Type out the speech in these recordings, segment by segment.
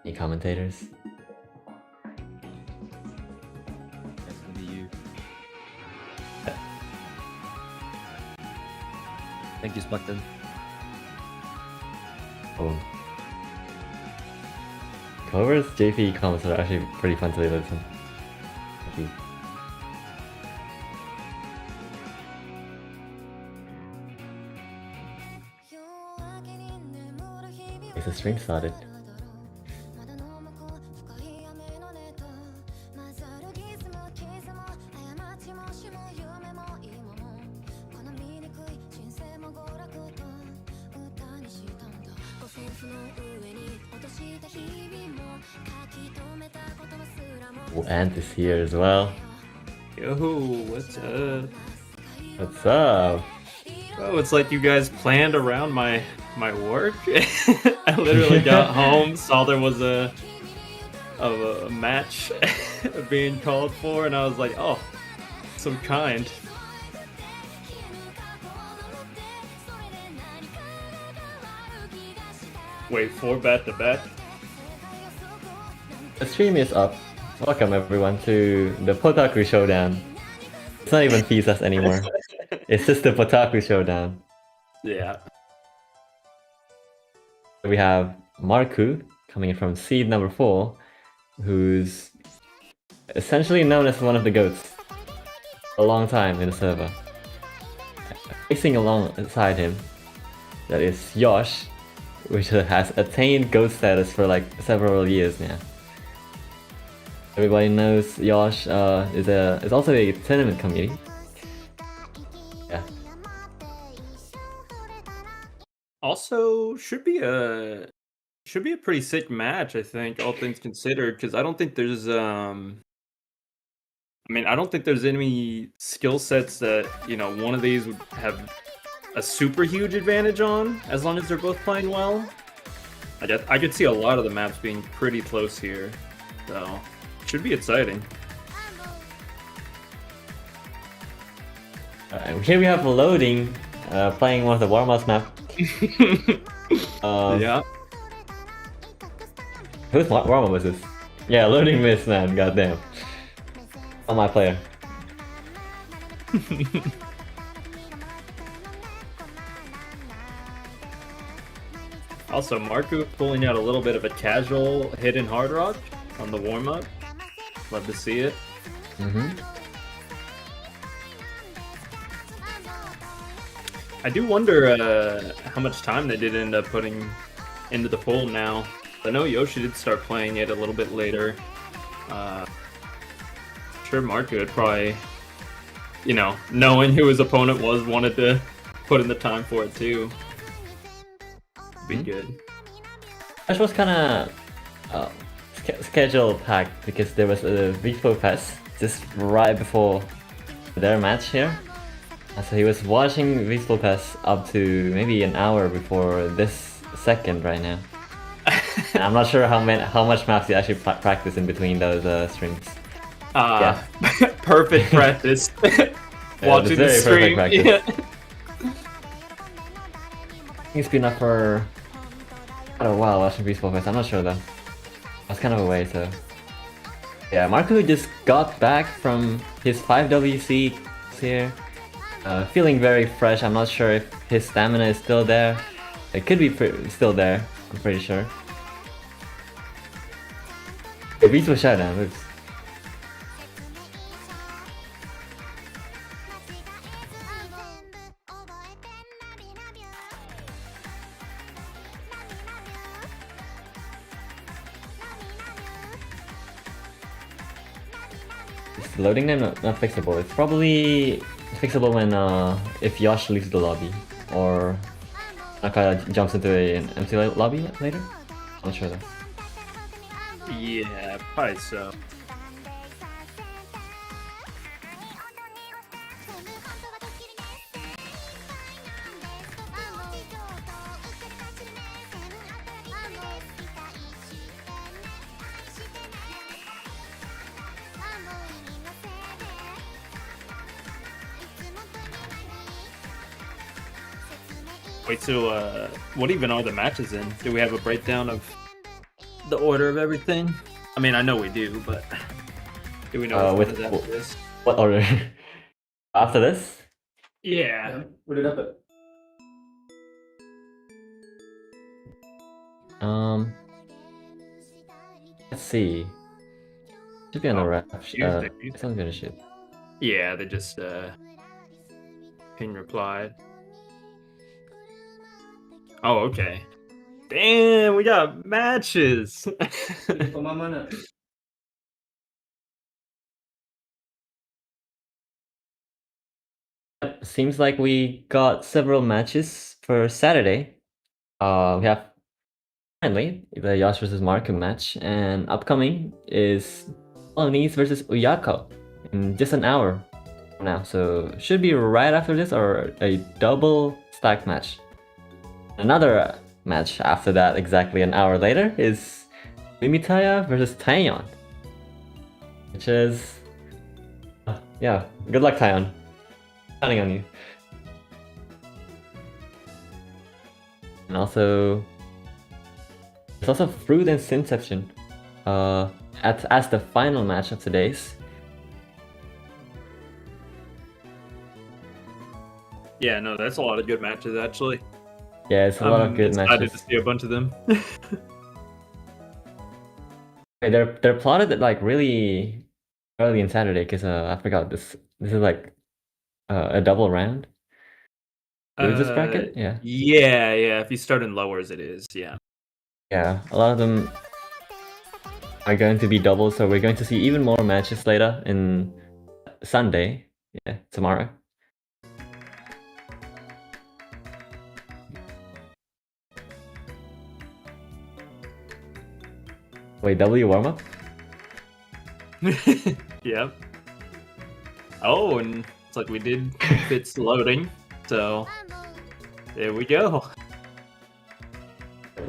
Any commentators? That's gonna be you. Thank you, Spartan. Oh. Clover's JP comments are actually pretty fun to listen. Thank you. Is the stream started? Oh, Ant is here as well. Yo, what's up? What's up? Oh, it's like you guys planned around my work. I literally got home, saw there was a match being called for, and I was like, oh, so kind. Wait, 4 back-to-back? The stream is up. Welcome everyone to the Potaku Showdown. It's not even VSUS anymore. It's just the Potaku Showdown. Yeah. We have Marcu coming in from seed number 4, who's essentially known as one of the GOATs a long time in the server. Racing alongside him, that is Yosh, which has attained GOAT status for like several years now. Everybody knows Yosh is also a tournament community. Yeah. Also, should be a pretty sick match, I think, all things considered, because I don't think there's I don't think there's any skill sets that, you know, one of these would have a super huge advantage on, as long as they're both playing well. I could see a lot of the maps being pretty close here, so should be exciting. Here we have Loading playing one of the warm-ups map. Yeah. Whose warm-up was this? Yeah, Loading missed, man, goddamn. On my player. Also, Marcu pulling out a little bit of a casual hidden hard rock on the warm-up. Love to see it. I do wonder how much time they did end up putting into the pool now. I know Yoshi did start playing it a little bit later. Sure, Marcu had probably, you know, knowing who his opponent was, wanted to put in the time for it too. Be good. This was kind of schedule packed because there was a VSUS4 just right before their match here. So he was watching VSUS4 up to maybe an hour before this second right now. And I'm not sure how much maps he actually practiced in between those streams. Yeah. Perfect practice. Watching the stream. Yeah. He's been up for quite a while watching VSUS4. I'm not sure though. I was kind of away, so yeah. Marcu just got back from his 5WC here, feeling very fresh. I'm not sure if his stamina is still there. It could be still there. I'm pretty sure. VSUS4 now moves. Is the loading name not fixable? It's probably fixable when if Yosh leaves the lobby or Naka jumps into an empty lobby later. I'm not sure though. Yeah, probably so. Wait, so what even are the matches in? Do we have a breakdown of the order of everything? I mean, I know we do, but do we know which one is after this? What order? After this? Yeah. What did happen? Let's see. Should be on the ref. Tuesday. Sounds gonna shoot. Yeah, they just ping replied. Oh, okay. Damn, we got matches. Pamamana. Seems like we got several matches for Saturday. We have finally the Yash versus Marcu match, and upcoming is Polonese versus Uyako in just an hour from now. So should be right after this or a double stack match. Another match after that, exactly an hour later, is Limitaya versus Taeyeon, which is yeah. Good luck, Taeyeon. Counting on you. And also, there's also Fruit and Sinception as the final match of today's. Yeah, no, that's a lot of good matches actually. Yeah, it's a lot of good excited matches. to see a bunch of them. Okay, they're plotted at like really early in Saturday because I forgot this is like a double round. Is this bracket? Yeah. Yeah. If you start in lowers, it is. Yeah. Yeah, a lot of them are going to be doubles, so we're going to see even more matches later in Sunday. Yeah, tomorrow. Wait, W warm up? Yep. Oh, and it's like we did fits loading, so there we go.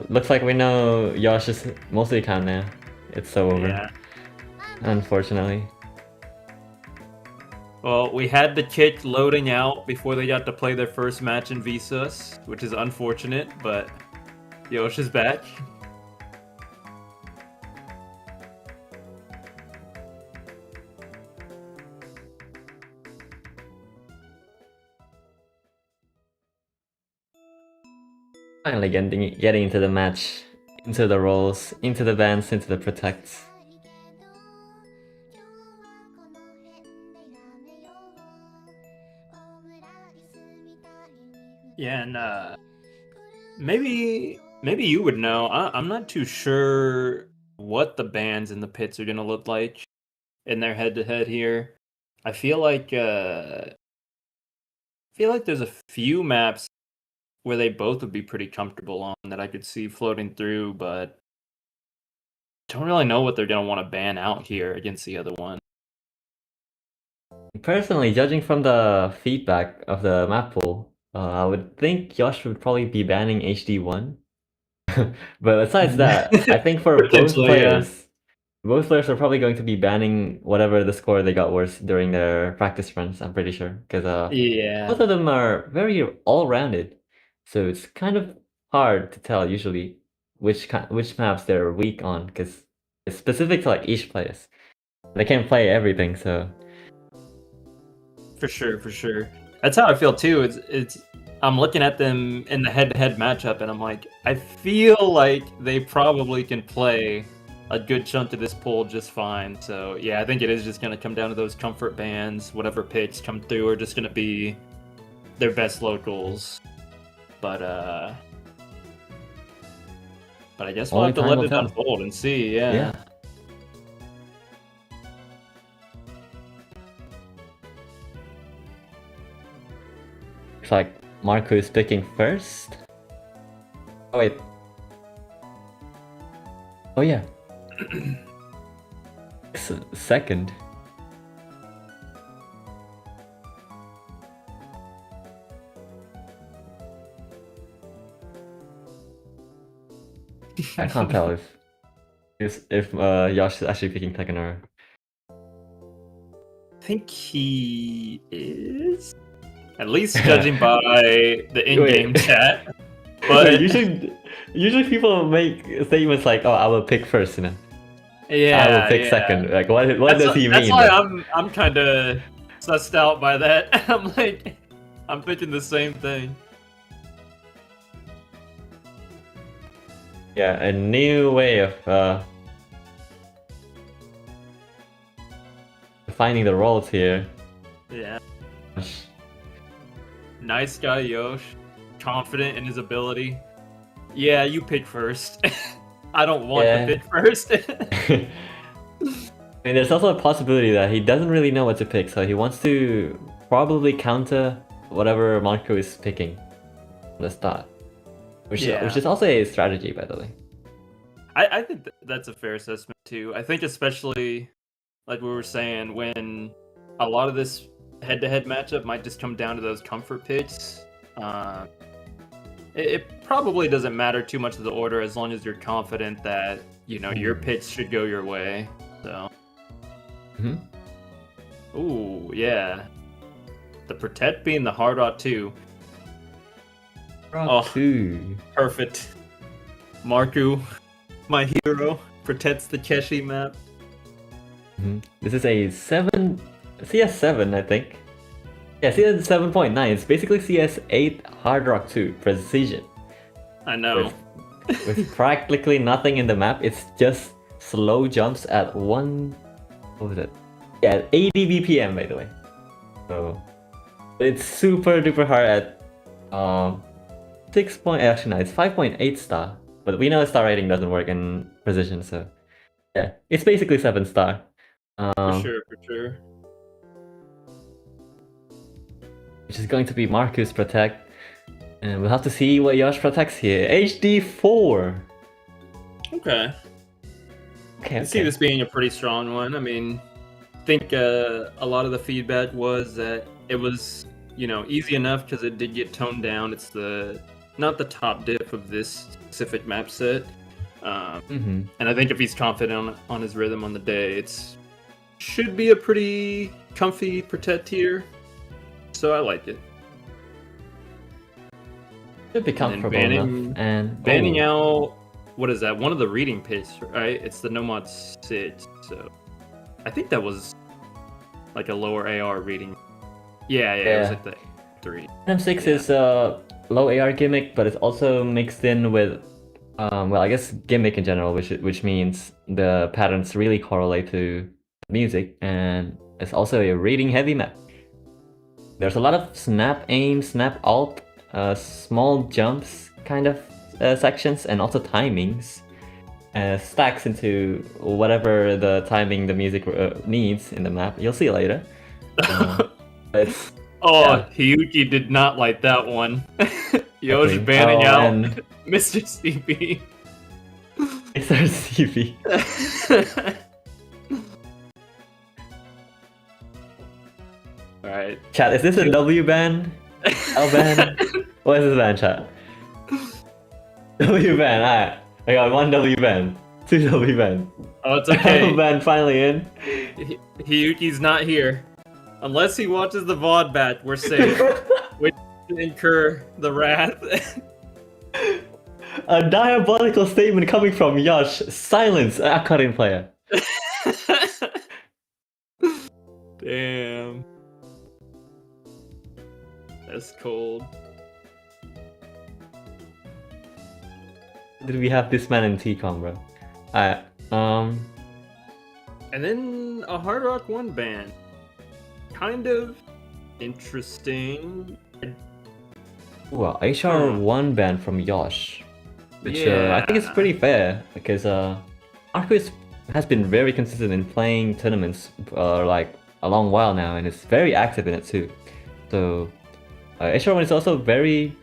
Looks like we know Yosh is mostly count now. It's so over. Yeah. Unfortunately. Well, we had the kick loading out before they got to play their first match in VSUS, which is unfortunate, but Yosh is back. Finally getting into the match, into the roles, into the bans, into the protects. Yeah, and maybe you would know. I'm not too sure what the bans in the pits are gonna look like in their head-to-head here. I feel like there's a few maps where they both would be pretty comfortable on that I could see floating through, but don't really know what they're gonna want to ban out here against the other one. Personally, judging from the feedback of the map pool, I would think Yosh would probably be banning HD1. But besides that, I think for both Potentially, yeah. players are probably going to be banning whatever the score they got worse during their practice runs, I'm pretty sure. Because Yeah. both of them are very all-rounded. So it's kind of hard to tell usually which maps they're weak on, because it's specific to like each place. They can't play everything, so For sure. That's how I feel too. It's I'm looking at them in the head-to-head matchup, and I'm like, I feel like they probably can play a good chunk of this pool just fine. So yeah, I think it is just gonna come down to those comfort bands. Whatever picks come through are just gonna be their best locals. But I guess we'll Only have to time let will it tell. unfold and see. Yeah. Yeah. Looks like Marco is picking first. Oh wait. Oh yeah. Second. I can't tell if Yosh is actually picking second or. I think he is. At least judging by the in-game Wait. chat. But But usually people make statements like, "Oh, I will pick first," you know. yeah, I will pick yeah. second. Like, what does he That's mean? why then? I'm kind of sussed out by that. I'm like, I'm thinking the same thing. Yeah, a new way of finding the roles here. Yeah. Nice guy, Yosh. Confident in his ability. Yeah, you pick first. I don't want Yeah. to pick first. And there's also a possibility that he doesn't really know what to pick, so he wants to probably counter whatever Marco is picking from the start. Which is also a strategy, by the way. I think that's a fair assessment too. I think especially, like we were saying, when a lot of this head-to-head matchup might just come down to those comfort picks. It probably doesn't matter too much of the order as long as you're confident that your picks should go your way. So. Ooh, yeah. The Protect being the hard rock too. Rock 2. Perfect. Marcu, my hero, protects the Keshi map. This is a CS7, I think. Yeah, CS7.9. It's basically CS8 Hard Rock 2 Precision. I know. With practically nothing in the map. It's just slow jumps at what was it? Yeah, 80 BPM, by the way. So it's super duper hard at 5.8 star. But we know star rating doesn't work in Precision, so yeah, it's basically 7 star. For sure. Which is going to be Marcus Protect. And we'll have to see what Yosh protects here. HD4! Okay. I see this being a pretty strong one. I mean, I think a lot of the feedback was that it was, easy enough because it did get toned down. It's not the top diff of this specific map set. And I think if he's confident on his rhythm on the day, should be a pretty comfy Protect here. So I like it. Should be comfortable enough. And banning out, what is that? One of the reading picks, right? It's the Nomad 6. So I think that was like a lower AR reading. Yeah. It was like the 3. M6 is a low AR gimmick, but it's also mixed in with, I guess gimmick in general, which means the patterns really correlate to music, and it's also a reading heavy map. There's a lot of snap aim, snap alt, small jumps kind of sections, and also timings. Stacks into whatever the timing the music needs in the map. You'll see later. Hiyuki did not like that one. Yosh banning out and Mr. CB. Mr. CB. Alright. Chat, is this a W ban? L ban? What is this ban, chat? W ban, alright. I got 1 W ban. 2 W ban. Oh, it's okay. L ban finally in. Hiyuki's not here. Unless he watches the VOD back, we're safe. We incur the wrath. A diabolical statement coming from Yosh. Silence, Akarin player. Damn. That's cold. Did we have this man in TCOM, bro? Alright. Um, And then a Hard Rock 1 band. Kind of interesting. well, HR1 ban from Yosh, which I think is Yeah. pretty fair because Marcu has been very consistent in playing tournaments like a long while now, and is very active in it too. So HR1 is also very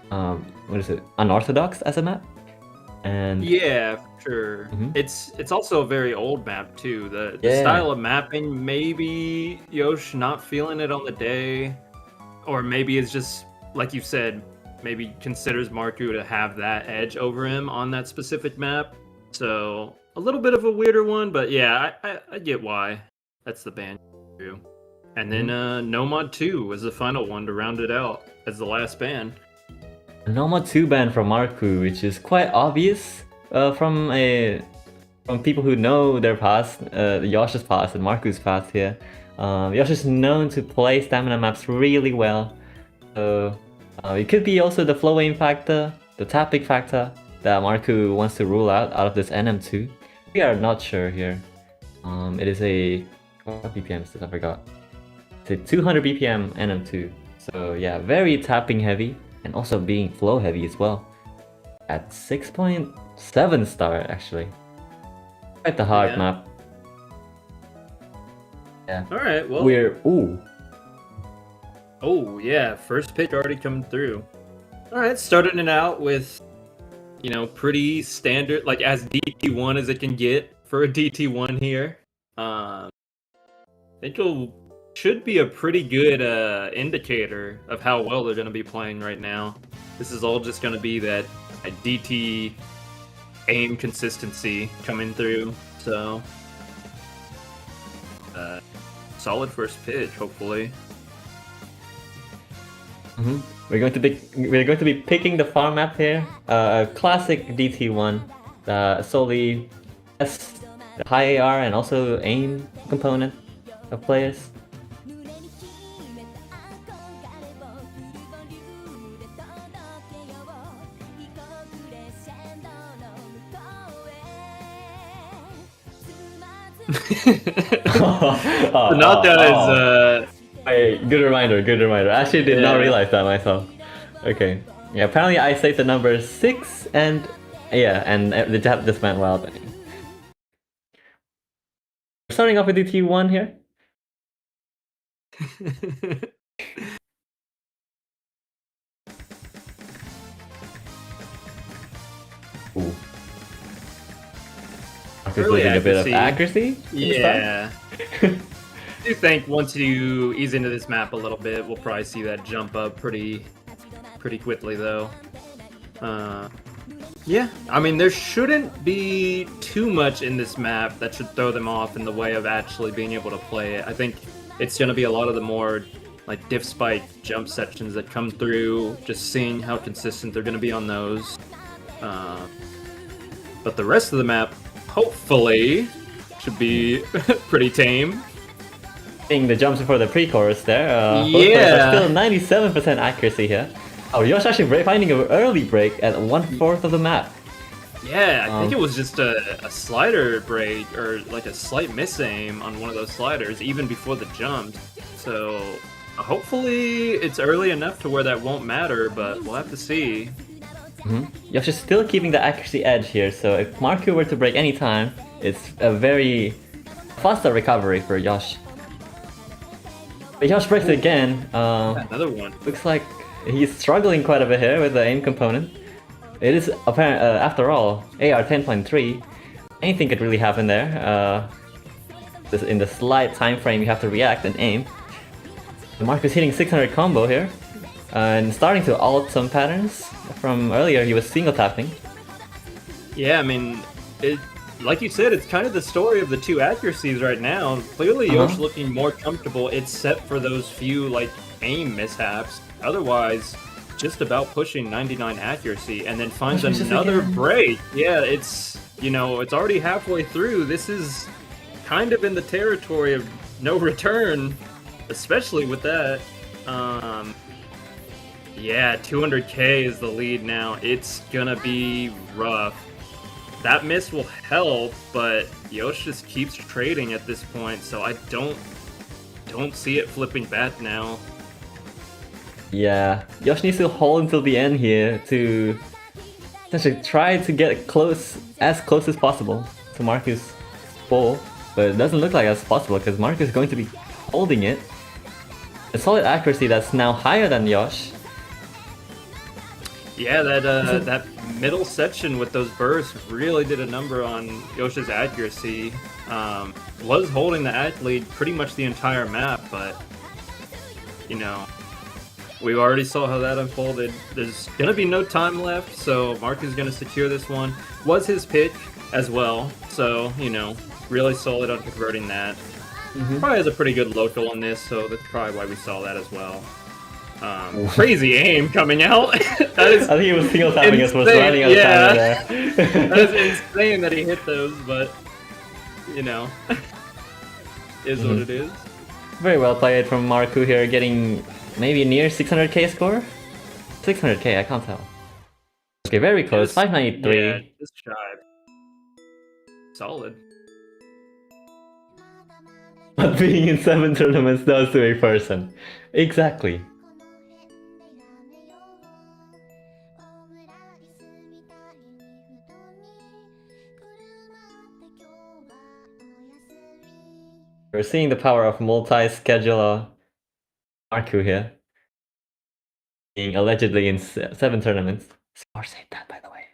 what is it, unorthodox as a map, and Yeah, for sure. Mhm. It's also a very old map too. The Yeah. style of mapping, maybe Yosh not feeling it on the day, or maybe it's just like you said, maybe considers Marcu to have that edge over him on that specific map. So a little bit of a weirder one, but yeah, I get why. That's the ban too. And then Nomad 2 was the final one to round it out as the last ban. a normal 2 ban from Marcu, which is quite obvious from people who know their past, Yosh's past and Marcu's past here. Yosh is known to play stamina maps really well, so it could be also the flow aim factor, the tapping factor that Marcu wants to rule out of this NM2. We are not sure here. It is a what BPM is this? I forgot. It's a 200 BPM NM2. So yeah, very tapping heavy and also being flow heavy as well. At 6.7 star actually. Quite the hard Yeah. map. Yeah. All right, well, Ooh. oh yeah, first pick already coming through. All right, starting it out with, pretty standard, like as DT1 as it can get for a DT1 here. I think it should be a pretty good indicator of how well they're going to be playing right now. This is all just going to be that DT aim consistency coming through. So, solid first pitch, hopefully. We're going to be picking the farm map here. A classic DT1 that solely has the high AR and also aim component of players. The knockdown is Hey, good reminder. I actually did not Yeah. realize that myself. Okay. Yeah, apparently I saved the number 6 and yeah, and the tap just went wild. We're starting off with the T1 here. Ooh. Marcus Early losing a bit of accuracy. accuracy. in the start. Yeah. I do think once you ease into this map a little bit, we'll probably see that jump up pretty quickly, though. Yeah, I mean, there shouldn't be too much in this map that should throw them off in the way of actually being able to play it. I think it's going to be a lot of the more like diff spike jump sections that come through, just seeing how consistent they're going to be on those. But the rest of the map, hopefully, should be pretty tame. Seeing the jumps before the pre-chorus there. Both players Yeah. are still 97% accuracy here. Oh, Yosh actually finding an early break at 1/4 of the map. Yeah, I think it was just a slider break or like a slight miss aim on one of those sliders even before the jump. So hopefully it's early enough to where that won't matter, but we'll have to see. Yosh is still keeping the accuracy edge here, so if Marcu were to break any time, it's a very faster recovery for Yosh. But Yosh breaks it again. Another one. Looks like he's struggling quite a bit here with the aim component. It is apparent, after all, AR 10.3. Anything could really happen there. In the slight time frame, you have to react and aim. Marcus hitting 600 combo here, and starting to alt some patterns from earlier. He was single tapping. Yeah, I mean, like you said, it's kind of the story of the two accuracies right now. Clearly, Yosh looking more comfortable, except for those few like aim mishaps. Otherwise, just about pushing 99 accuracy, and then finds another break. Yeah, it's it's already halfway through. This is kind of in the territory of no return, especially with that. Yeah, 200k is the lead now. It's gonna be rough. that miss will help, but Yosh just keeps trading at this point, so I don't see it flipping back now. Yeah, Yosh needs to hold until the end here to essentially try to get as close as possible to Marcu's bowl, but it doesn't look like that's possible because Marcu is going to be holding it. A solid accuracy that's now higher than Yosh. Yeah, that middle section with those bursts really did a number on Yosh's accuracy. Was holding the act lead pretty much the entire map, but you know, we already saw how that unfolded. There's gonna be no time left, so Marcu's gonna secure this one. Was his pick as well, so you know, really solid on converting that. Probably has a pretty good local on this, so that's probably why we saw that as well. Crazy aim coming out. That is I think he was single tapping us, was insane. running out of time there. That is insane that he hit those, but you know, is what it is. Very well played from Marcu here, getting maybe near 600k score? 600k, I can't tell. Okay, very close, 593. Yeah, just shy. Solid. What being in 7 tournaments does to a person. Exactly. We're seeing the power of multi-scheduler Marcu here. Being allegedly in 7 tournaments. Or say that, by the way.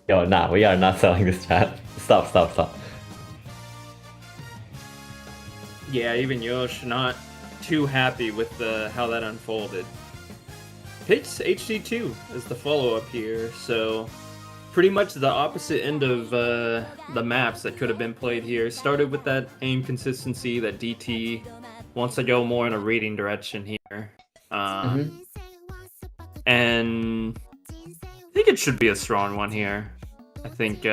Yo, nah, we are not selling this chat. Stop. Yeah, even Yosh not too happy with how that unfolded. Picks HD2 as the follow-up here, so pretty much the opposite end of the maps that could have been played here. Started with that aim consistency that DT wants to go more in a reading direction here. And I think it should be a strong one here. I think,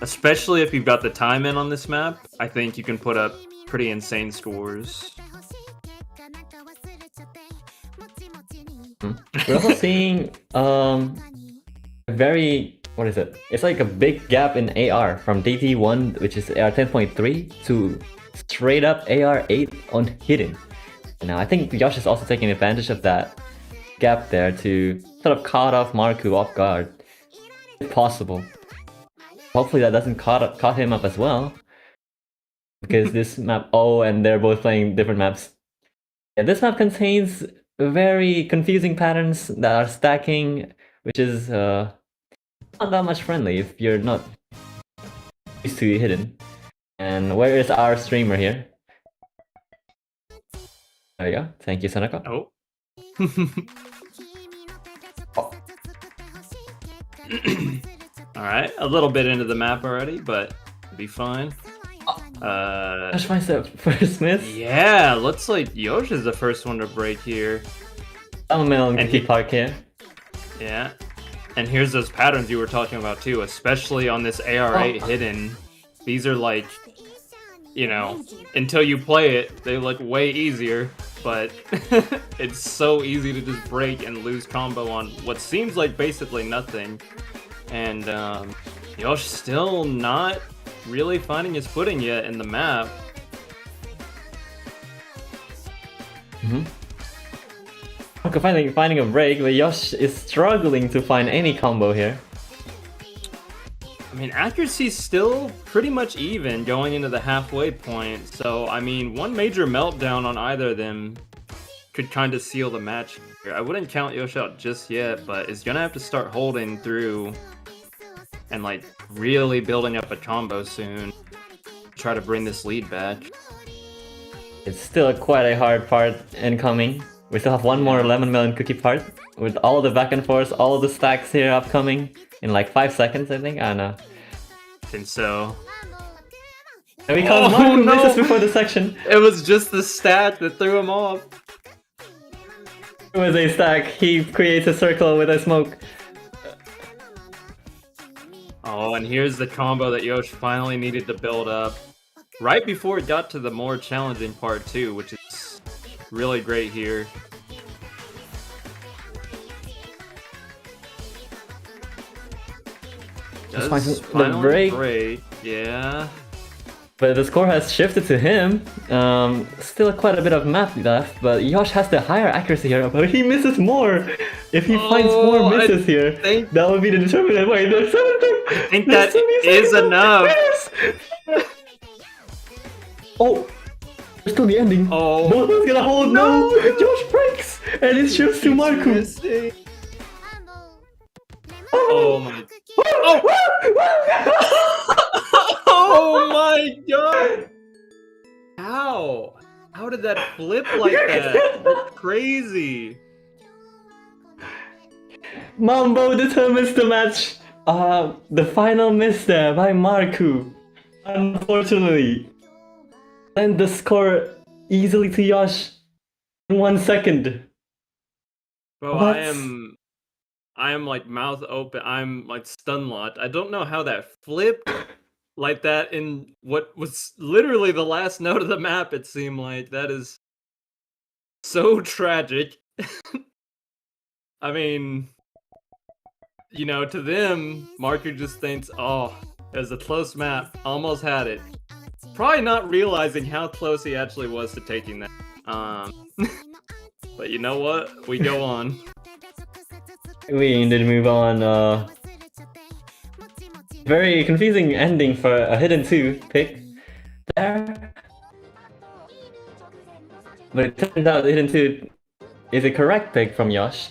especially if you've got the time in on this map, I think you can put up pretty insane scores. We're also seeing a very, what is it? It's like a big gap in AR from DT1, which is AR 10.3, to straight up AR 8 on hidden. Now I think Yosh is also taking advantage of that gap there to sort of caught off Marcu off guard, if possible. Hopefully that doesn't caught him up as well, because this map, and they're both playing different maps. Yeah, this map contains very confusing patterns that are stacking, which is not that much friendly if you're not used to hidden. And where is our streamer here? There you go. Thank you, Sonaka. Oh. Alright, a little bit into the map already, but it'll be fine. Yosh finds that first miss. Yeah, looks like Yosh is the first one to break here. I'm and keep park here. Yeah. And here's those patterns you were talking about too, especially on this AR8 hidden. These are like, you know, until you play it, they look way easier, but it's so easy to just break and lose combo on what seems like basically nothing. And Yosh still not really finding his footing yet in the map. Marcu finding a break, but Yosh is struggling to find any combo here. I mean, accuracy's still pretty much even going into the halfway point, so I mean, one major meltdown on either of them could kind of seal the match here. I wouldn't count Yosh out just yet, but is gonna have to start holding through and like really building up a combo soon. Try to bring this lead back. It's still quite a hard part incoming. We still have one more lemon melon cookie part with all the back and forth, all the stacks here upcoming in like 5 seconds, I think. I don't know. I think so. And we caught Marcu misses before the section. It was just the stack that threw him off. It was a stack. He creates a circle with a smoke. Oh, and here's the combo that Yosh finally needed to build up. Right before it got to the more challenging part too, which is really great here. Just Does finds the break. Yeah. But the score has shifted to him. Still quite a bit of map left, but Yosh has the higher accuracy here, but he misses more. If he finds more misses here, that would be the determinant. Wait, there's something. I think that is enough. Oh, there's still the ending. Oh. Both of us gonna hold. No, Josh breaks, and it shifts to Marcu. Oh my. Oh my god! How? How did that flip like that? That's crazy. Mambo determines the match. The final miss there by Marcu. Unfortunately. And the score easily to Yosh in 1 second. Bro, What? I am like mouth open. I'm like stun locked. I don't know how that flipped like that in what was literally the last node of the map. It seemed like that is so tragic. I mean, you know, to them, Marcu just thinks, oh, it was a close map. Almost had it. Probably not realizing how close he actually was to taking that. But you know what? We go on. We indeed move on. Very confusing ending for a hidden 2 pick there. But it turns out the hidden 2 is a correct pick from Yosh.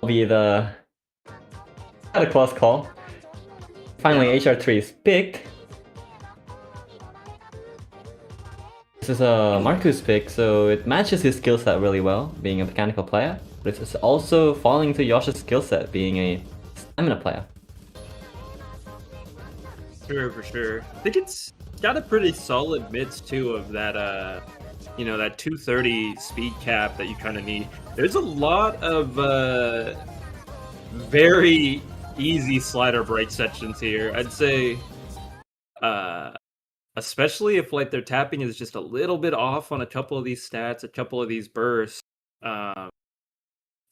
Be the a close call. Finally, HR3 is picked. This is a Marcu's pick, so it matches his skill set really well, being a mechanical player. But it's also falling to Yosh's skill set, being a stamina player. Sure, for sure. I think it's got a pretty solid mix too of that, you know, that 230 speed cap that you kind of need. There's a lot of very easy slider break sections here. I'd say, especially if like their tapping is just a little bit off on a couple of these stats, a couple of these bursts,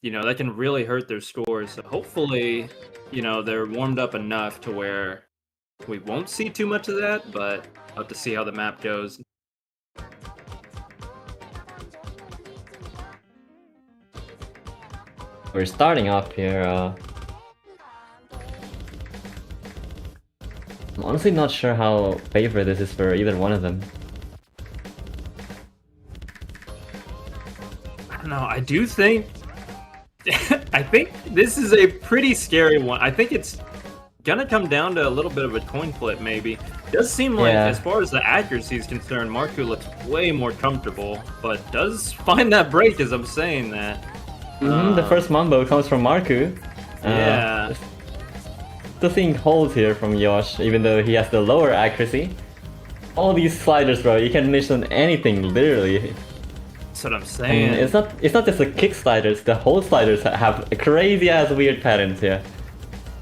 you know, that can really hurt their scores. So hopefully, you know, they're warmed up enough to where we won't see too much of that, but I'll have to see how the map goes. We're starting off here. I'm honestly not sure how favorite this is for either one of them. I don't know. I do think I think this is a pretty scary one. I think it's gonna come down to a little bit of a coin flip, maybe. It does seem like, as far as the accuracy is concerned, Marcu looks way more comfortable, but does find that break as I'm saying that. The first mambo comes from Marcu. Yeah. The thing holds here from Yosh, even though he has the lower accuracy. All these sliders, bro, you can miss on anything, literally. That's what I'm saying. And it's not just the kick sliders, the hold sliders have crazy ass weird patterns here.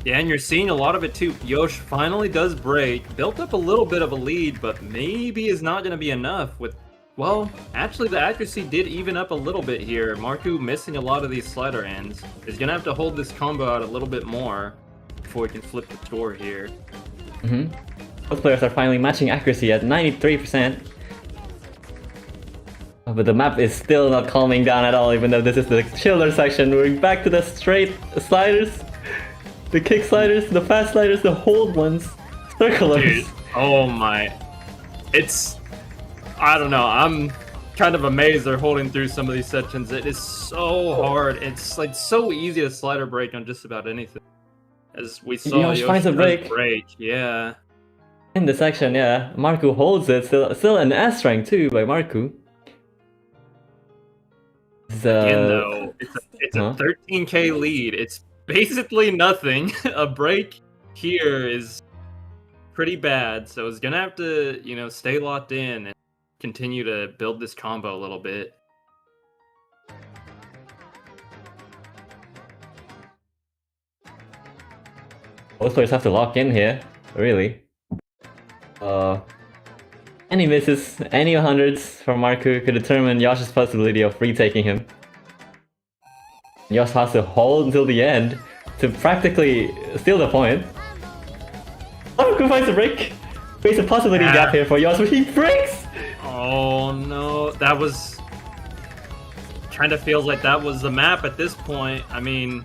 Yeah, and you're seeing a lot of it too. Yosh finally does break, built up a little bit of a lead, but maybe is not going to be enough with, well, actually the accuracy did even up a little bit here. Marcu missing a lot of these slider ends. Is going to have to hold this combo out a little bit more before he can flip the score here. Both players are finally matching accuracy at 93%. But the map is still not calming down at all, even though this is the chiller section. We're back to the straight sliders. The kick sliders, the fast sliders, the hold ones. Circulars. Dude, oh my. It's, I don't know, I'm kind of amazed they're holding through some of these sections. It is so hard. It's like so easy to slider break on just about anything. As we saw, Yosh finds a break. Yeah. In the section, yeah. Marcu holds it. Still an S rank too by Marcu. Again, though, it's a 13k lead. It's basically nothing. A break here is pretty bad, so it's gonna have to, you know, stay locked in and continue to build this combo a little bit. Both players have to lock in here, really. Any misses, any hundreds from Marcu could determine Yosh's possibility of retaking him. Yosh has to hold until the end to practically steal the point. Marcu finds a break! Creates a possibility gap here for Yosh, but he breaks! Oh no, that was... kind of feels like that was the map at this point. I mean,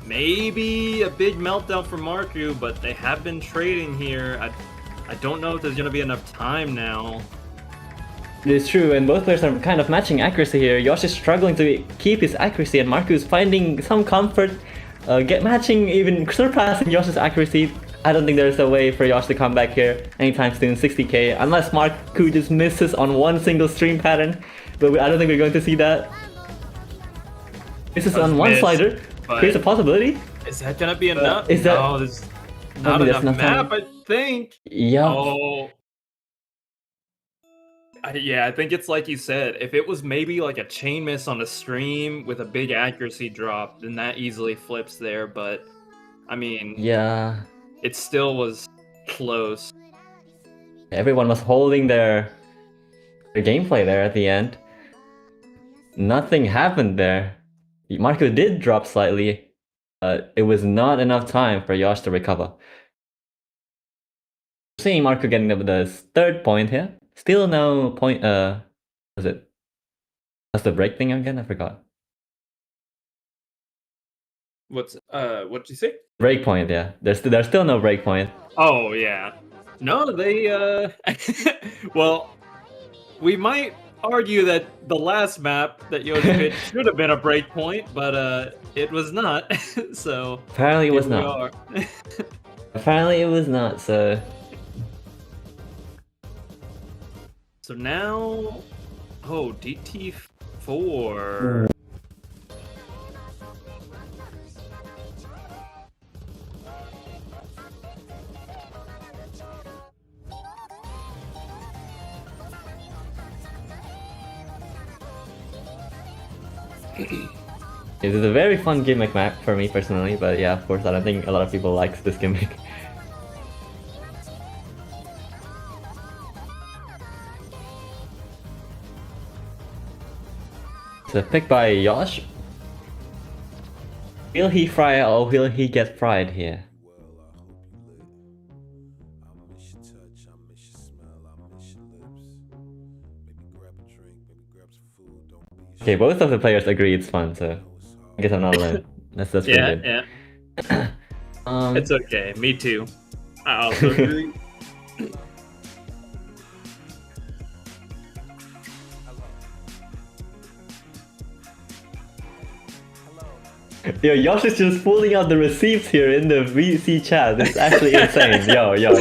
maybe a big meltdown for Marcu, but they have been trading here. I don't know if there's gonna be enough time now. It is true, and both players are kind of matching accuracy here. Yosh is struggling to keep his accuracy, and Marcu is finding some comfort, matching, even surpassing Yosh's accuracy. I don't think there's a way for Yosh to come back here anytime soon, 60k, unless Marcu just misses on one single stream pattern, but I don't think we're going to see that. Misses on one slider, creates a possibility. Is that gonna be enough? Is that... No, there's not enough map, I think. Yeah. Oh. Yeah, I think it's like you said. If it was maybe like a chain miss on a stream with a big accuracy drop, then that easily flips there. But I mean, yeah, it still was close. Everyone was holding their gameplay there at the end. Nothing happened there. Marcu did drop slightly. It was not enough time for Yosh to recover. Seeing Marcu getting the third point here. Still no point. Was it? What's the break thing again? I forgot. What did you say? Break point, yeah. There's still no break point. Oh yeah. No, they well, we might argue that the last map that Yoshi pitched should have been a break point, but it was not. So apparently it was not. Apparently it was not. So now, oh, DT4. It is a very fun gimmick map for me personally, but yeah, of course, I don't think a lot of people likes this gimmick. So pick by Yosh. Will he fry or will he get fried here? Okay, both of the players agree it's fun, so I guess I'm not alone. That's pretty good. Yeah. It's okay. Me too. I also agree. Yo, Yosh is just pulling out the receipts here in the VC chat. It's actually insane. Yo. Yo.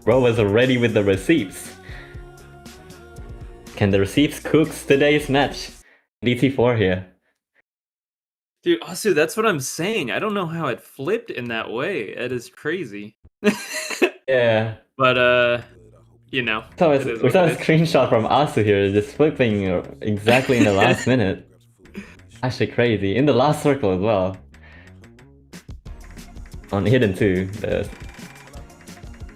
Bro was already with the receipts. Can the receipts cook today's match? DT4 here. Dude, also, that's what I'm saying. I don't know how it flipped in that way. It is crazy. Yeah. But, you know. We saw a screenshot from Asu here, just flipping exactly in the last minute. Actually crazy. In the last circle as well. On hidden too.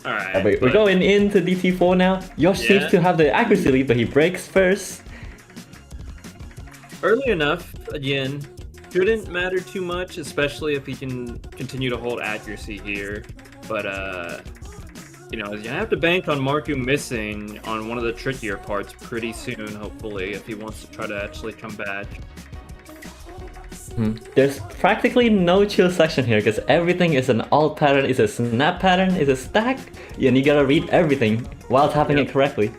Alright. We're going into DT4 now. Yosh seems to have the accuracy lead, but he breaks first. Early enough, again. Shouldn't matter too much, especially if he can continue to hold accuracy here. But, you know, he's gonna have to bank on Marcu missing on one of the trickier parts pretty soon, hopefully, if he wants to try to actually come back. There's practically no chill section here because everything is an alt pattern, is a snap pattern, is a stack, and you gotta read everything while tapping it correctly.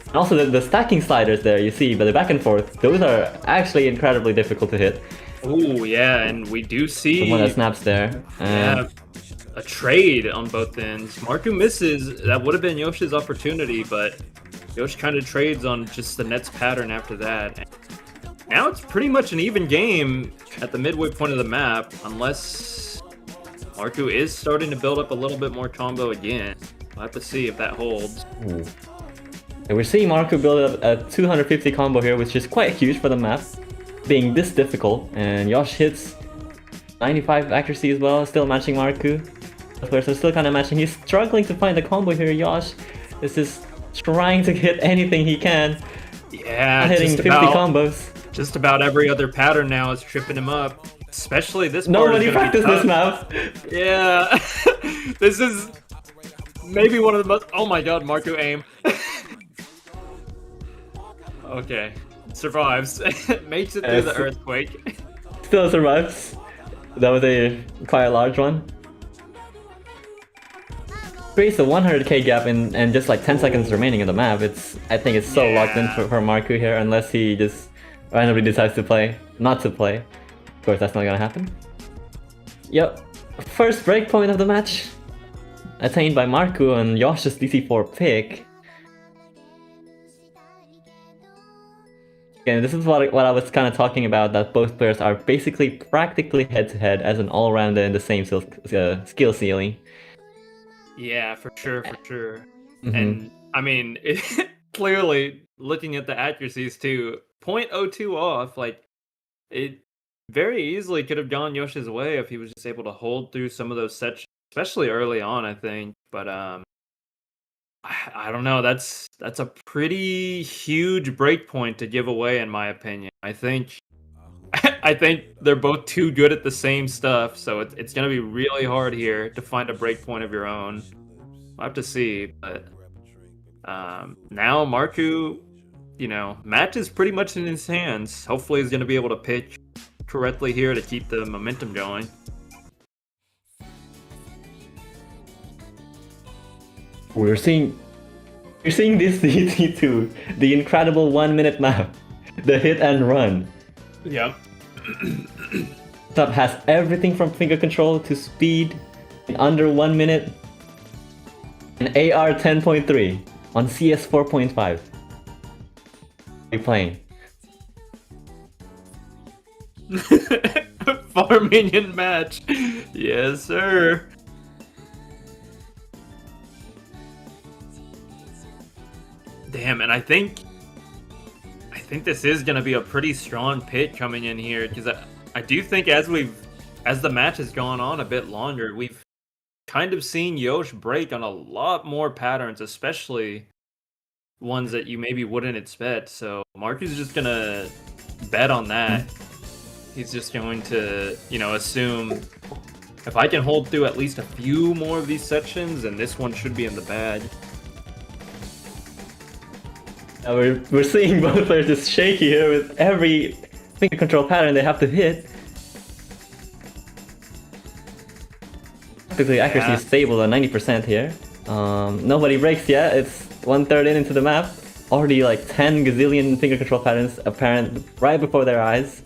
And also the stacking sliders there you see, but the back and forth, those are actually incredibly difficult to hit. Oh yeah, and we do see the one that snaps there. Yeah, a trade on both ends. Marcu misses. That would have been Yoshi's opportunity, but Yoshi kind of trades on just the Nets pattern after that. Now it's pretty much an even game at the midway point of the map, unless Marcu is starting to build up a little bit more combo again. We'll have to see if that holds. Ooh. And we're seeing Marcu build up a 250 combo here, which is quite huge for the map, being this difficult. And Yosh hits 95 accuracy as well, still matching Marcu. Both players are still kind of matching. He's struggling to find the combo here. Yosh is just trying to hit anything he can. Yeah, Hitting 50 combos. Just about every other pattern now is tripping him up. Especially this part. Nobody practiced this map. Yeah. This is maybe one of the most... Oh my god, Marcu aim. Okay. Survives. Makes it through the earthquake. Still survives. That was quite a large one. Creates a 100k gap and just like 10 seconds remaining in the map. I think it's so locked in for Marcu here, unless he just randomly decides to play, not to play. Of course, that's not gonna happen. Yep, first breakpoint of the match attained by Marcu on Yosh's DC4 pick. Again, this is what I was kind of talking about, that both players are basically practically head-to-head as an all-rounder in the same skill ceiling. Yeah, for sure, for sure. And, I mean, clearly, looking at the accuracies too, 0.02 off, like, it very easily could have gone Yosh's way if he was just able to hold through some of those sets, especially early on, I think. But, I don't know, that's a pretty huge breakpoint to give away, in my opinion. I think they're both too good at the same stuff, so it's gonna be really hard here to find a breakpoint of your own. I'll have to see, but now Marcu, you know, match is pretty much in his hands. Hopefully he's gonna be able to pitch correctly here to keep the momentum going. We're seeing this DT2, the incredible 1-minute map, the hit and run. Yep. Top has everything from finger control to speed in under 1 minute. An AR 10.3 on CS 4.5. You're playing. Farm minion match. Yes, sir. Damn, and I think this is gonna be a pretty strong pick coming in here, because I do think as the match has gone on a bit longer, we've kind of seen Yosh break on a lot more patterns, especially ones that you maybe wouldn't expect. So Marcu's just gonna bet on that. He's just going to, you know, assume if I can hold through at least a few more of these sections, then this one should be in the bag. We're seeing both players just shaky here with every finger control pattern they have to hit. Practically accuracy is stable at 90% here. Nobody breaks yet. It's 1/3 into the map. Already like 10 gazillion finger control patterns apparent right before their eyes.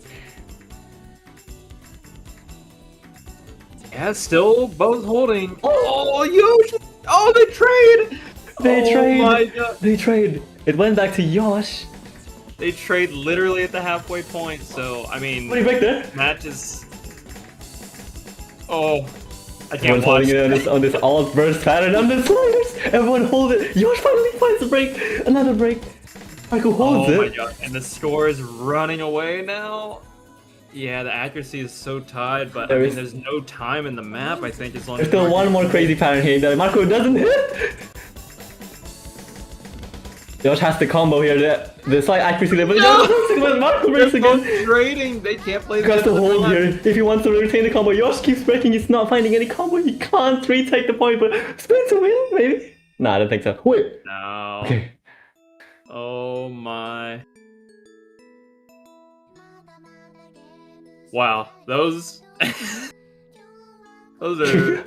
Yeah, still both holding. Oh, Yosh! Oh, they trade! Trade! My God. They trade! It went back to Yosh! They trade literally at the halfway point, so, I mean... What do you break there? Match is... Oh, I can't Everyone's watch. holding it on this alt burst pattern on the sliders! Everyone hold it! Yosh finally finds a break! Another break! Marcu holds it! Oh my god, and the score is running away now? Yeah, the accuracy is so tied, but I mean, there's no time in the map, I think, as long There's as... still one more crazy pattern here that Marcu doesn't hit! Yosh has the combo here, the slight accuracy there, but Marcu breaks again! Trading, they can't play He has to hold here. If he wants to retain the combo, Yosh keeps breaking, he's not finding any combo, he can't retake the point, but spin to win, maybe? Nah, I don't think so. Wait! No. Okay. Oh my. Wow, those are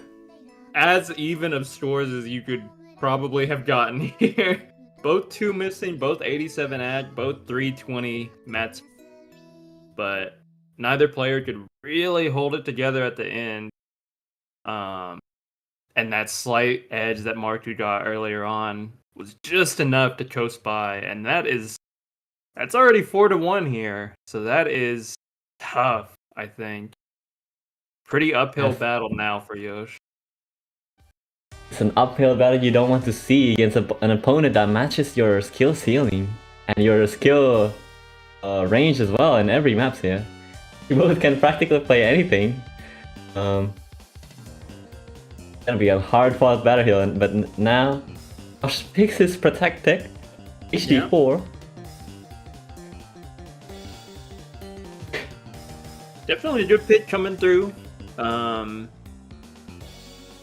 as even of scores as you could probably have gotten here. Both 2 missing, both 87 ag, both 320 mats. But neither player could really hold it together at the end. And that slight edge that Marcu got earlier on was just enough to coast by, and that's already 4-1 here. So that is tough, I think. Pretty uphill battle now for Yosh. It's an uphill battle you don't want to see against an opponent that matches your skill ceiling and your skill range as well in every maps here. You both can practically play anything. It's gonna be a hard fought battle here, but now Josh picks his protect tech, HD4. Definitely a good pick coming through.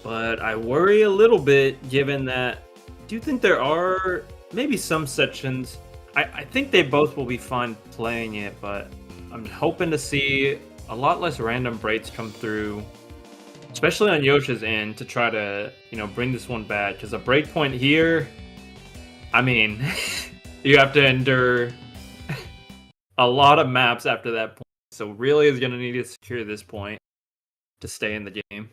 But I worry a little bit given that I do think there are maybe some sections. I think they both will be fine playing it, but I'm hoping to see a lot less random breaks come through, especially on Yoshi's end, to try to, bring this one back. Because a breakpoint here, I mean, you have to endure a lot of maps after that point. So really is going to need to secure this point to stay in the game.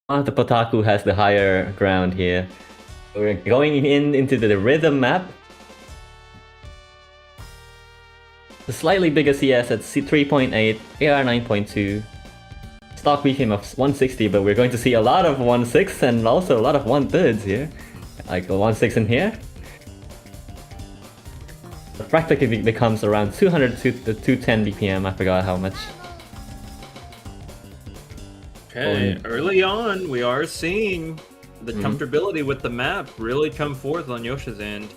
The Potaku has the higher ground here. We're going into the rhythm map. The slightly bigger CS at C3.8, AR 9.2. Stock BPM of 160, but we're going to see a lot of 1.6 and also a lot of 1/3s here. Like a 1.6 in here. It practically becomes around 200 to 210 BPM, I forgot how much. Okay, early on, we are seeing the comfortability with the map really come forth on Yoshi's end.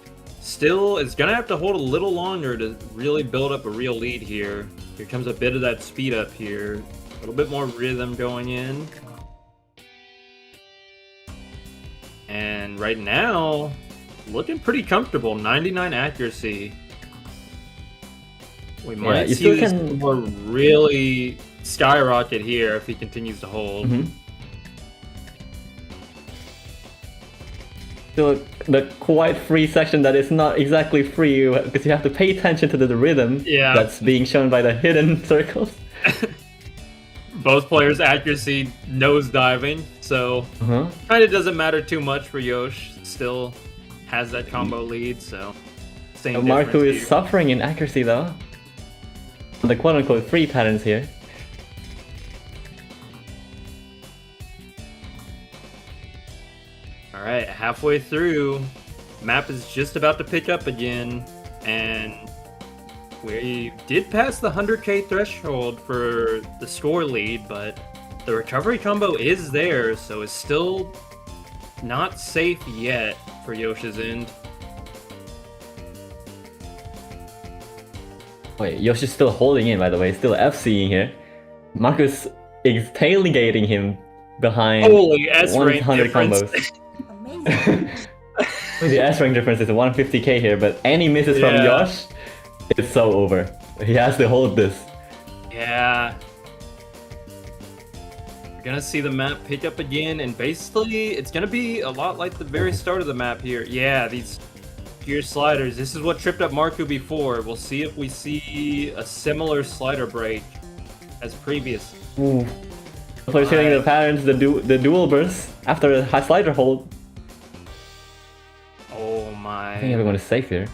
Still, it's going to have to hold a little longer to really build up a real lead here. Here comes a bit of that speed up here. A little bit more rhythm going in. And right now, looking pretty comfortable. 99 accuracy. We might see this score really skyrocket here if he continues to hold. So the quite free section that is not exactly free because you have to pay attention to the rhythm that's being shown by the hidden circles. Both players' accuracy nosediving, so kind of doesn't matter too much for Yosh. Still has that combo lead, so same difference. Marcu is suffering in accuracy though. The quote-unquote free patterns here. Alright, halfway through, map is just about to pick up again, and we did pass the 100k threshold for the score lead, but the recovery combo is there, so it's still not safe yet for Yoshi's end. Wait, Yoshi's still holding in, by the way, still FCing here. Marcus is tailgating him behind Holy S-rank 100 difference. combos. The S-rank difference is 150k here, but any misses from Yosh, it's so over. He has to hold this. Yeah. We're gonna see the map pick up again, and basically it's gonna be a lot like the very start of the map here. Yeah, these gear sliders. This is what tripped up Marcu before. We'll see if we see a similar slider break as previous. Ooh. Players hitting the patterns, the dual bursts after a high slider hold. Oh my. I think everyone is safe here.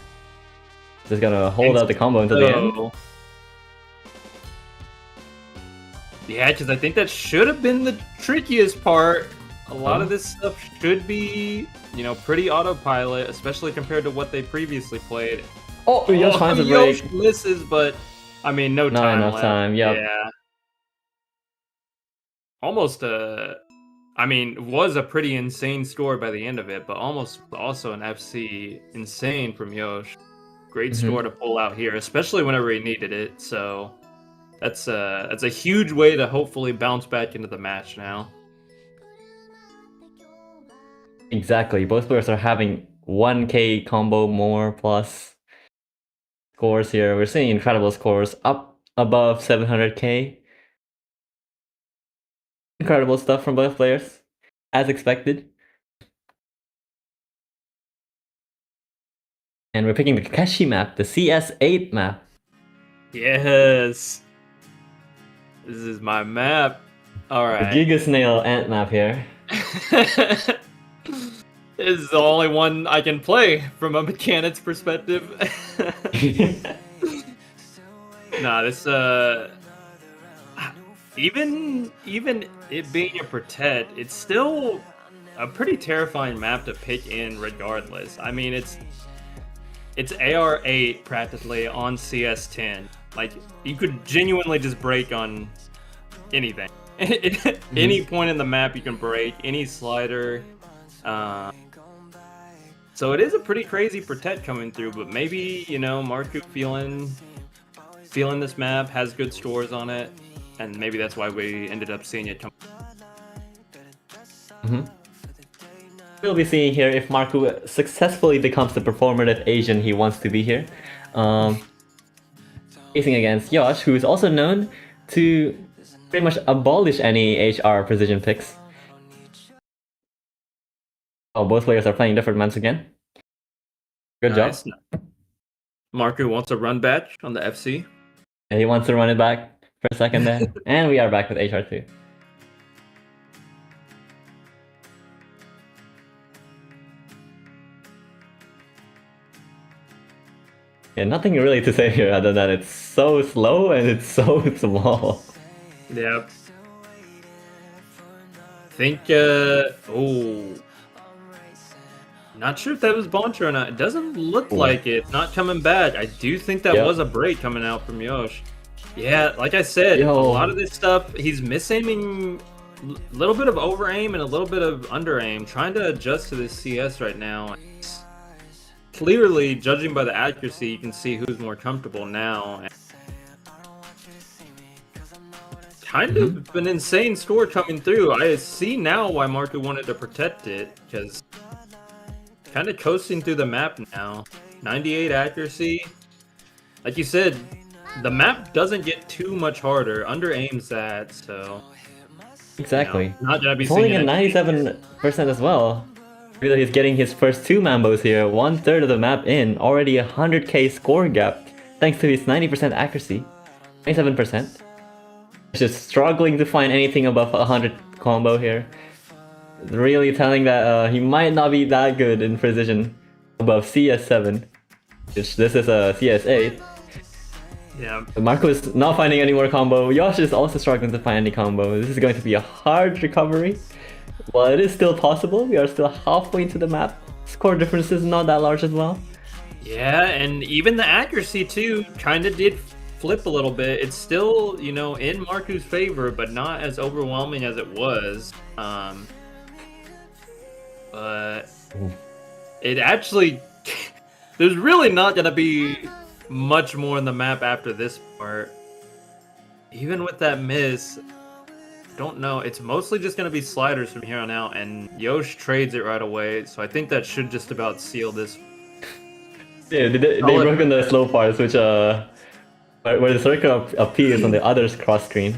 Just gonna hold out the combo until the end. Yeah, because I think that should have been the trickiest part. A lot of this stuff should be, pretty autopilot, especially compared to what they previously played. Oh, Yosh finds a break. Yosh misses, but I mean, no time enough left. time. Yep. Yeah. Almost was a pretty insane score by the end of it, but almost also an FC insane from Yosh. Great score to pull out here, especially whenever he needed it. So that's a huge way to hopefully bounce back into the match now. Exactly. Both players are having 1k combo more plus scores here. We're seeing incredible scores up above 700k. Incredible stuff from both players, as expected. And we're picking the Kakeshi map, the CS8 map. Yes. This is my map. Alright. The Giga Snail Ant map here. This is the only one I can play from a mechanics perspective. Nah, this even it being a protect, it's still a pretty terrifying map to pick in regardless. I mean, it's AR8 practically on CS10. Like, you could genuinely just break on anything. Any point in the map you can break, any slider. So it is a pretty crazy protect coming through, but maybe, you know, Marcu feeling this map, has good scores on it, and maybe that's why we ended up seeing it come. We'll be seeing here if Marcu successfully becomes the performative Asian he wants to be here. Facing against Yosh, who is also known to pretty much abolish any HR precision picks. Oh, both players are playing different maps again. Good job. Marcu wants a run batch on the FC. Yeah, he wants to run it back for a second there. And we are back with HR2. Yeah, nothing really to say here other than it's so slow and it's so small. Yeah. Think, oh. Not sure if that was Boncher or not. It doesn't look like it. Not coming back. I do think that was a break coming out from Yosh. Yeah, like I said, a lot of this stuff, he's misaiming a little bit of over aim and a little bit of under aim, trying to adjust to this CS right now. Clearly, judging by the accuracy, you can see who's more comfortable now. Kind of an insane score coming through. I see now why Marcu wanted to protect it, because kind of coasting through the map now. 98 accuracy. Like you said, the map doesn't get too much harder. Under aims that, so. Exactly. You know, not gonna be holding at 97% as well. Really, he's getting his first 2 Mambos here, 1/3 of the map in, already a 100k score gap, thanks to his 90% accuracy, 27%. Just struggling to find anything above 100 combo here. Really telling that he might not be that good in precision above CS7. This is a CS8. Yeah. Marcu is not finding any more combo. Yosh is also struggling to find any combo. This is going to be a hard recovery. While it is still possible, we are still halfway into the map. Score difference is not that large as well. Yeah, and even the accuracy too kind of did flip a little bit. It's still, you know, in Marcu's favor, but not as overwhelming as it was. But it actually, there's really not going to be much more in the map after this part. Even with that miss, don't know. It's mostly just going to be sliders from here on out, and Yosh trades it right away, so I think that should just about seal this. Yeah, they broke on the slow parts, which where the circle appears on the other's cross screen.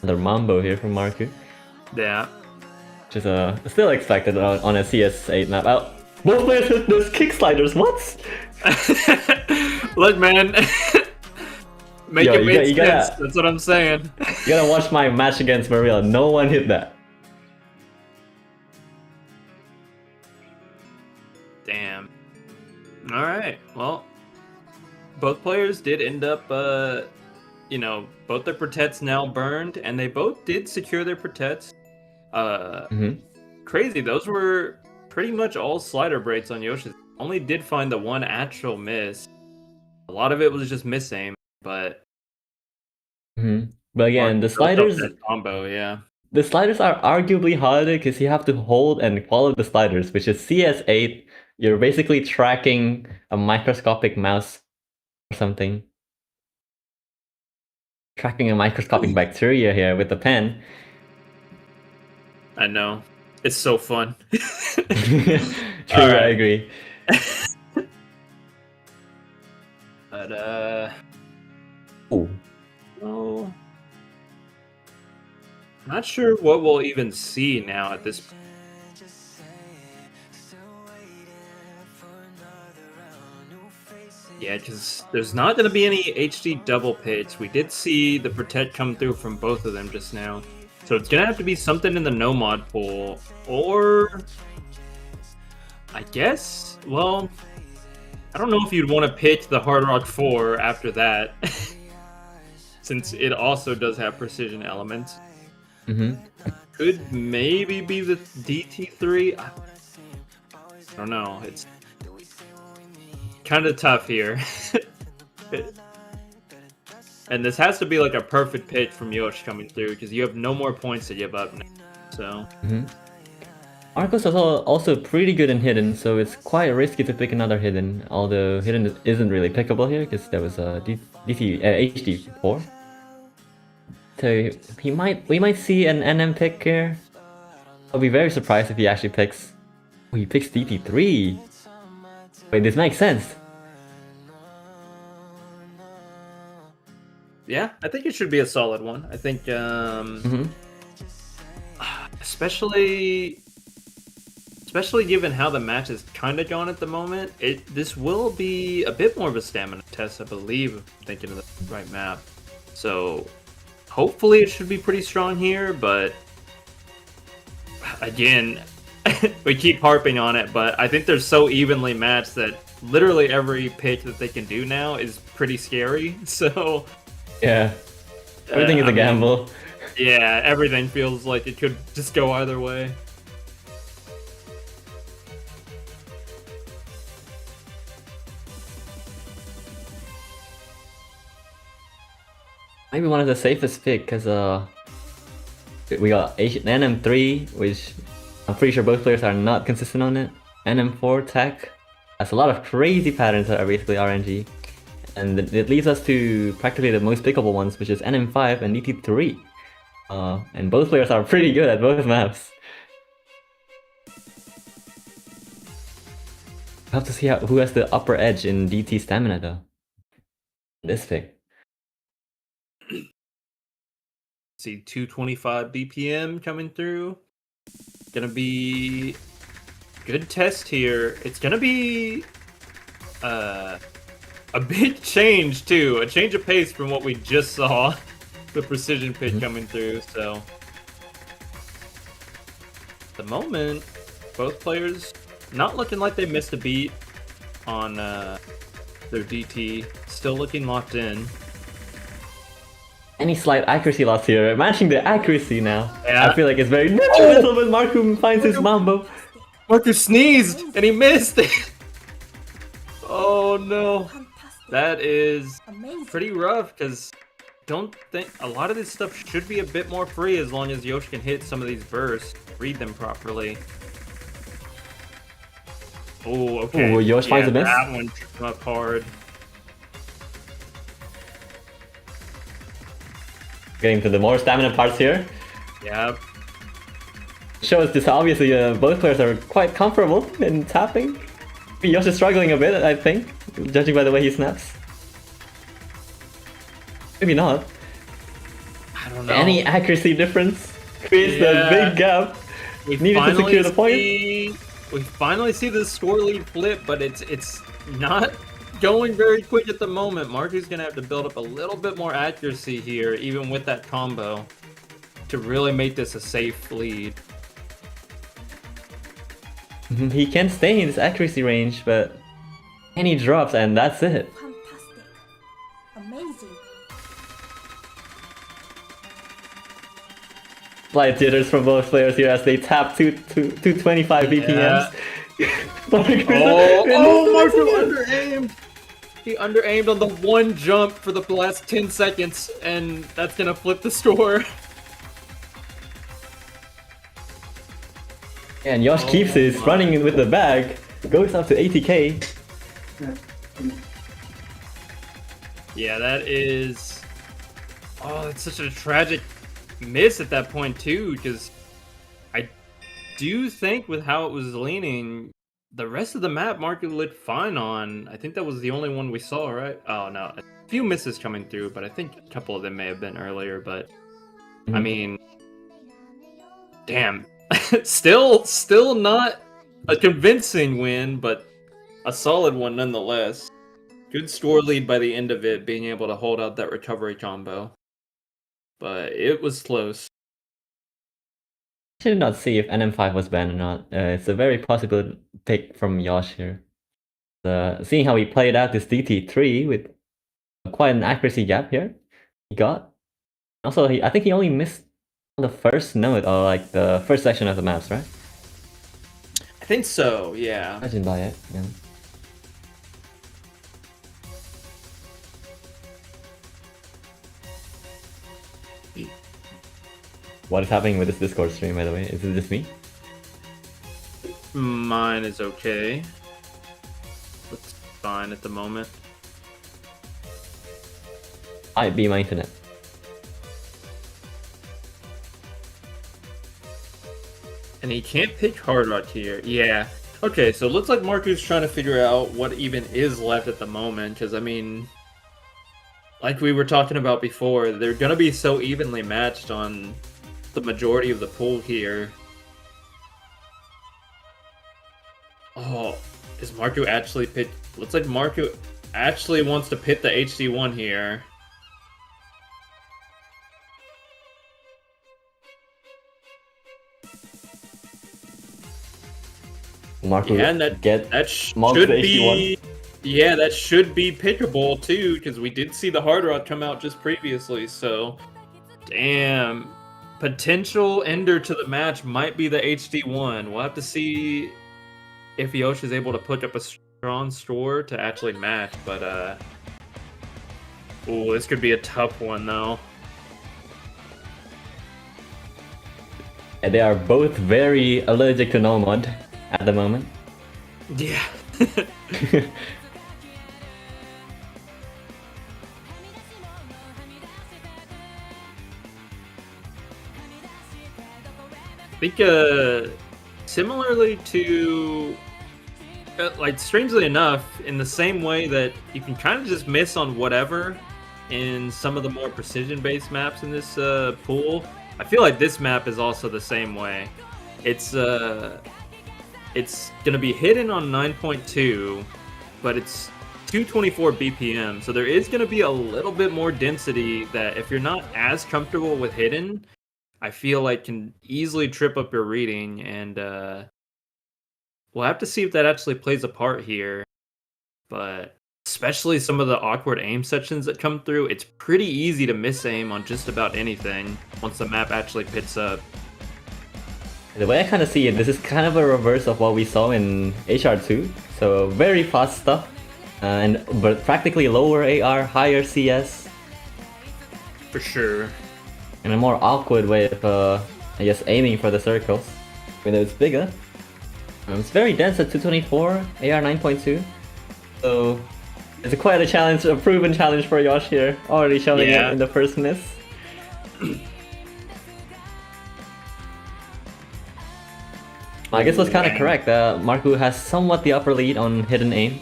Another Mambo here from Marcu. Yeah. Which is still expected on a CS8 map. Oh, both players hit those kick sliders, what? Look, man. Make it make sense. That's what I'm saying. You gotta watch my match against Maria. No one hit that. Damn. Alright, well, both players did end up, you know, both their protects now burned, and they both did secure their protects. Crazy, those were pretty much all slider breaks on Yoshi's. Only did find the one actual miss. A lot of it was just misaim, but... But again, the sliders... combo, yeah. The sliders are arguably harder because you have to hold and follow the sliders, which is CS8. You're basically tracking a microscopic mouse or something. Tracking a microscopic bacteria here with the pen. I know. It's so fun. True, right. I agree. But, Ooh. well, not sure what we'll even see now at this point. Yeah, because there's not going to be any HD double picks. We did see the protect come through from both of them just now. So it's going to have to be something in the no mod pool. Or, I guess, well, I don't know if you'd want to pick the Hard Rock 4 after that, since it also does have precision elements. Could maybe be the DT3. I don't know. It's kind of tough here. And this has to be like a perfect pick from Yosh coming through because you have no more points to give up now. So. Marcu's also pretty good in hidden, so it's quite risky to pick another hidden. Although hidden isn't really pickable here because there was a HD4. So we might see an NM pick here. I'll be very surprised if he actually picks. Oh, he picks DT3. Wait, this makes sense. Yeah, I think it should be a solid one. I think, especially given how the match is kind of gone at the moment, this will be a bit more of a stamina test, I believe, if I'm thinking of the right map. So hopefully it should be pretty strong here, but again, we keep harping on it, but I think they're so evenly matched that literally every pick that they can do now is pretty scary. So yeah, everything is a gamble. Yeah, everything feels like it could just go either way. Maybe one of the safest pick because we got NM3, which I'm pretty sure both players are not consistent on it. NM4 tech has a lot of crazy patterns that are basically RNG, and it leads us to practically the most pickable ones, which is NM5 and DT3. And both players are pretty good at both maps. We'll have to see who has the upper edge in DT stamina though. This pick. See 225 BPM coming through. Gonna be good test here. It's gonna be a big change too, a change of pace from what we just saw. The precision pick coming through. So at the moment, both players not looking like they missed a beat on their DT. Still looking locked in. Any slight accuracy loss here, matching the accuracy now. Yeah. I feel like it's very detrimental when Marcu finds his mambo. Marcu sneezed and he missed it. Oh no, that is pretty rough because don't think a lot of this stuff should be a bit more free as long as Yosh can hit some of these bursts, read them properly. Oh, okay. Oh, Yosh finds a miss. That one came up hard. Getting to the more stamina parts here. Yeah. Shows this obviously both players are quite comfortable in tapping. Yosh is struggling a bit, I think, judging by the way he snaps. Maybe not. I don't know. Any accuracy difference creates the big gap. We needed to secure the point. We finally see the score lead flip, but it's not going very quick at the moment. Marcu's gonna have to build up a little bit more accuracy here, even with that combo, to really make this a safe lead. He can stay in this accuracy range, but and he drops, and that's it. Fantastic. Amazing. Slight jitters from both players here as they tap 225 BPMs. Marcu under-aimed! He under-aimed on the one jump for the last 10 seconds, and that's gonna flip the score. And Yosh keeps his running with the bag, goes up to 80k. Yeah, that is... Oh, it's such a tragic miss at that point too, because I do think with how it was leaning, the rest of the map Marcu lit fine on. I think that was the only one we saw, right? Oh no, a few misses coming through, but I think a couple of them may have been earlier, but I mean, damn. still not a convincing win, but a solid one nonetheless. Good score lead by the end of it, being able to hold out that recovery combo. But it was close. I did not see if NM5 was banned or not. It's a very possible pick from Yosh here. Seeing how he played out this DT3 with quite an accuracy gap here, he got. Also, I think he only missed the first note or like the first section of the maps, right? I think so, yeah. Imagine by it, yeah. What is happening with this Discord stream, by the way? Is it just me? Mine is okay. It's fine at the moment. Might be my internet. And he can't pick Hard Rock here. Yeah. Okay, so it looks like Marcu's trying to figure out what even is left at the moment. Because, I mean, like we were talking about before, they're going to be so evenly matched on the majority of the pool here. Oh, is Marcu actually pit? Looks like Marcu actually wants to pit the HD1 here. Marco, Yeah, and that Moog should the be HD1. yeah, that should be pickable too, because we did see the Hard Rock come out just previously. So, damn, potential ender to the match might be the HD1. We'll have to see if Yosh is able to put up a strong score to actually match. But ooh, this could be a tough one though. And they are both very allergic to null mod at the moment. Yeah. I think similarly to like strangely enough, in the same way that you can kind of just miss on whatever in some of the more precision-based maps in this pool, I feel like this map is also the same way. It's gonna be hidden on 9.2, but it's 224 BPM, so there is gonna be a little bit more density that if you're not as comfortable with hidden, I feel like can easily trip up your reading, and we'll have to see if that actually plays a part here. But especially some of the awkward aim sections that come through, it's pretty easy to miss aim on just about anything once the map actually pits up. The way I kind of see it, this is kind of a reverse of what we saw in HR2. So very fast stuff, but practically lower AR, higher CS. For sure. And a more awkward way of, I guess, aiming for the circles, even though it's bigger. It's very dense at 224, AR 9.2. So it's quite a challenge, a proven challenge for Yosh here, already showing it in the first miss. I guess that's kind of correct. Marcu has somewhat the upper lead on hidden aim.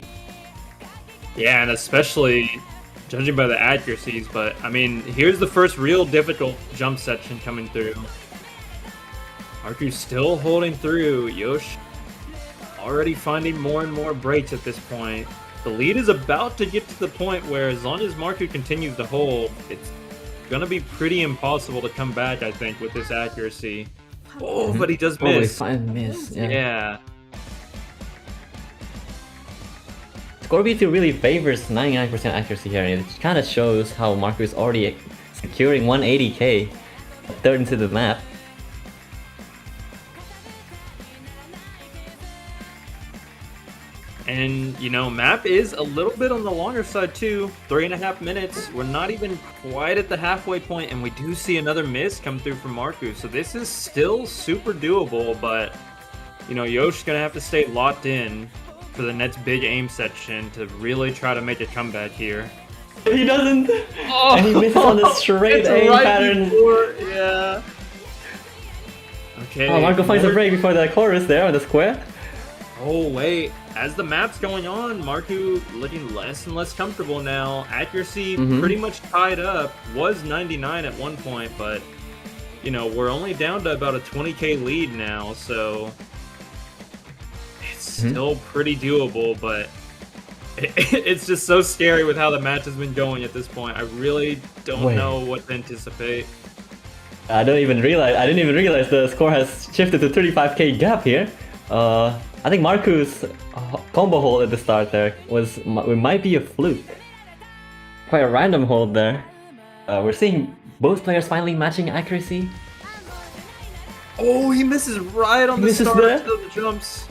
Yeah, and especially judging by the accuracies, but I mean, here's the first real difficult jump section coming through. Marcu's still holding through. Yosh already finding more and more breaks at this point. The lead is about to get to the point where as long as Marcu continues to hold, it's gonna be pretty impossible to come back, I think, with this accuracy. Oh, but he does miss. Fine miss, Yeah. Score B2 really favors 99% accuracy here, and it kind of shows how Marcu is already securing 180k, a third into the map. And, you know, map is a little bit on the longer side too. 3.5 minutes. We're not even quite at the halfway point, and we do see another miss come through from Marcu. So this is still super doable, but, you know, Yosh's going to have to stay locked in for the next big aim section to really try to make a comeback here. He doesn't! Oh, and he misses on the straight aim pattern. Yeah. Okay. Oh, Marcu finds a break before the chorus there on the square. Oh, wait. As the map's going on, Marcu looking less and less comfortable now. Accuracy pretty much tied up. Was 99 at one point, but, you know, we're only down to about a 20k lead now, so it's still pretty doable, but it's just so scary with how the match has been going at this point. I really don't know what to anticipate. I didn't even realize the score has shifted to 35k gap here. I think Marcu's combo hold at the start there it might be a fluke. Quite a random hold there. We're seeing both players finally matching accuracy. Oh, he misses right on the Misses start there? of the jumps.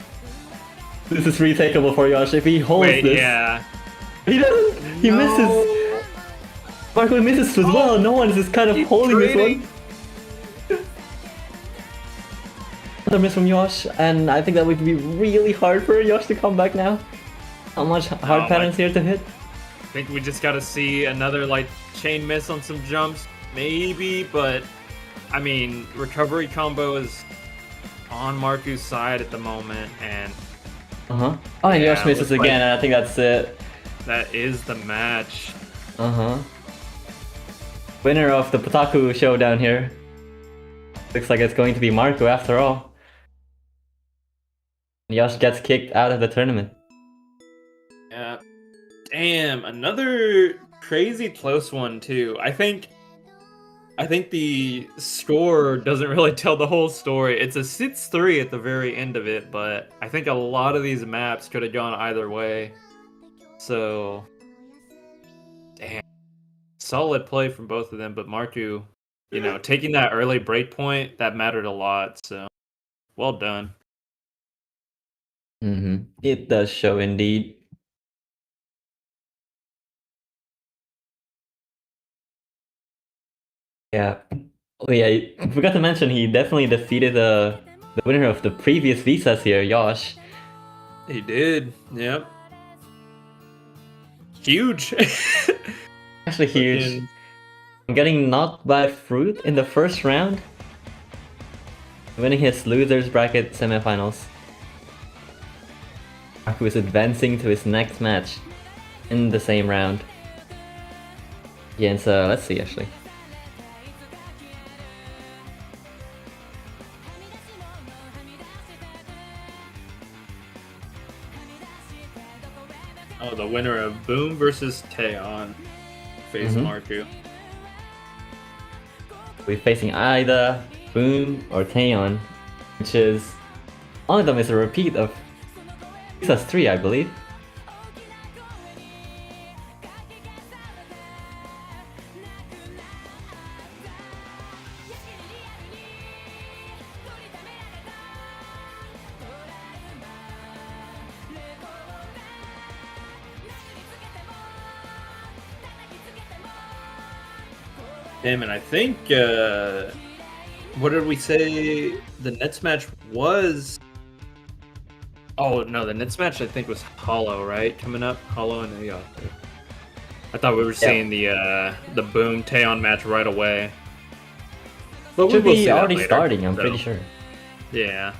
This is retakeable for Yosh if he holds Wait, this. yeah. He doesn't. He misses. Marco misses as well. No one is just kind of Keep holding trading. this one. Another miss from Yosh, and I think that would be really hard for Yosh to come back now. How much hard patterns here to hit? I think we just gotta see another like chain miss on some jumps, maybe, but I mean, recovery combo is on Marcu's side at the moment, and Oh, and Yeah, Yosh misses looks like- again, and I think that's it. that is the match. Winner of the Potaku showdown here. Looks like it's going to be Marcu after all. Yosh gets kicked out of the tournament. Yeah. Damn, another crazy close one too. I think the score doesn't really tell the whole story. It's a 6-3 at the very end of it, but I think a lot of these maps could have gone either way. So, damn, solid play from both of them. But Marcu, you know, taking that early break point, that mattered a lot. So, well done. It does show indeed. Yeah. Oh yeah, I forgot to mention he definitely defeated the winner of the previous visas here, Yosh. He did. Yep. Huge. Actually huge. Getting knocked by Fruit in the first round. Winning his losers bracket semifinals. Marcu is advancing to his next match in the same round. Yeah, and so let's see actually. Oh, the winner of Boom versus Taeyeon face Marcu. We're facing either Boom or Taeyeon, which is one of them is a repeat of VSUS4, I believe. Damn, and I think, what did we say the Nets match was? Oh, no, the Nets match I think was Hollow, right? Coming up, Hollow and Ayoth. I thought we were seeing the Boom Taeyeon match right away. But Should will be see that already later, starting, I'm so, pretty sure. Yeah.